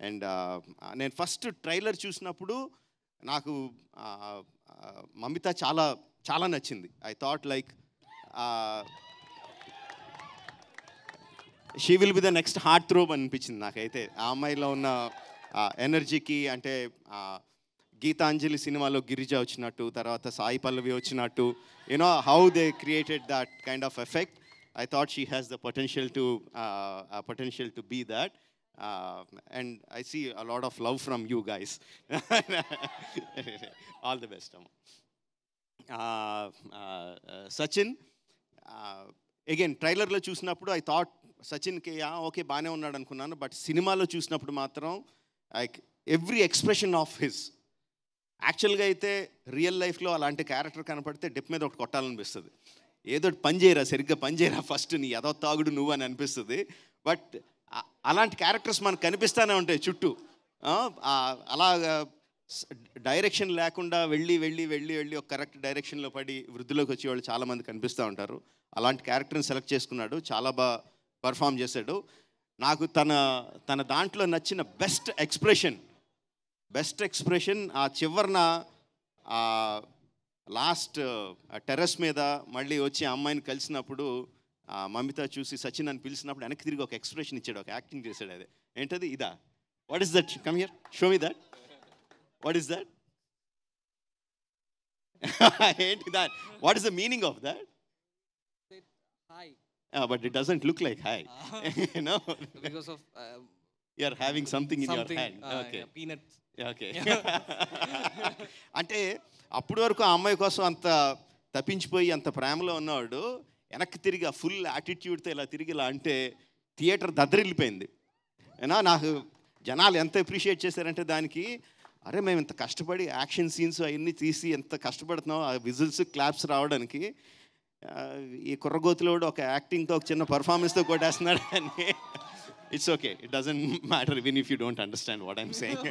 And నేను first trailer చూసినప్పుడు నాకు మమిత చాలా చాలా నచ్చింది. I thought like she will be the next heart throb అనిపించింది నాకైతే. ఆ అమ్మాయిలో ఉన్న ఎనర్జీకి, అంటే గీతాంజలి సినిమాలో గిరిజ వచ్చినట్టు, తర్వాత సాయి పల్లవి వచ్చినట్టు, you know how they created that kind of effect. I thought she has the potential to be that, and I see a lot of love from you guys. All the best. Sachin, again trailer lo chusinapudu I thought Sachin ke okay baane unnadu anukunnanu, but cinema lo chusinapudu matram like every expression of his, యాక్చువల్గా అయితే real లైఫ్లో అలాంటి character కనపడితే డెప్ మీద ఒకటి కొట్టాలనిపిస్తుంది. ఏదో పని చేయరా, సరిగ్గా పని చేయరా, ఫస్ట్ నీ ఏదో తాగుడు నువ్వు అని అనిపిస్తుంది. బట్ అలాంటి క్యారెక్టర్స్ మనకు కనిపిస్తూనే ఉంటాయి చుట్టూ. అలా డైరెక్షన్ లేకుండా వెళ్ళి వెళ్ళి వెళ్ళి వెళ్ళి ఒక కరెక్ట్ డైరెక్షన్లో పడి వృద్ధిలోకి వచ్చేవాళ్ళు చాలామంది కనిపిస్తూ ఉంటారు. అలాంటి క్యారెక్టర్ని సెలెక్ట్ చేసుకున్నాడు, చాలా బాగా పర్ఫామ్ చేశాడు. నాకు తన దాంట్లో నచ్చిన బెస్ట్ ఎక్స్ప్రెషన్ ఆ చివరిన లాస్ట్ టెర్రస్ మీద మళ్ళీ వచ్చి ఆ అమ్మాయిని కలిసినప్పుడు మమిత చూసి సచిన్ అని పిలిచినప్పుడు వెనక్కి తిరిగి ఒక ఎక్స్ప్రెషన్ ఇచ్చాడు, ఒక యాక్టింగ్ చేశాడు. అదే ఏంటది? ఇదా? What is that? Come here, show me that. What is that? ఏంటి that? What is the meaning of that? Hi. But it doesn't look like hi. You know, Because of you are having something in your hand. Okay. yeah, peanuts. Okay. అంటే అప్పటి వరకు ఆ అమ్మాయి కోసం అంత తప్పించిపోయి అంత ప్రేమలో ఉన్నవాడు వెనక్కి తిరిగి ఆ ఫుల్ యాటిట్యూడ్తో ఇలా తిరిగి ఇలా అంటే థియేటర్ దద్దరిల్లిపోయింది. ఏనా నాకు జనాలు ఎంత అప్రిషియేట్ చేశారంటే దానికి, అరే మేము ఇంత కష్టపడి యాక్షన్ సీన్స్ అవన్నీ తీసి ఎంత కష్టపడుతున్నాం, ఆ విజిల్స్ క్లాప్స్ రావడానికి, ఈ కుర్రగోతులోడు ఒక యాక్టింగ్తో ఒక చిన్న పర్ఫార్మెన్స్తో కొట్టేస్తున్నాడు అని. It's okay. It doesn't matter even if you don't understand what I'm saying.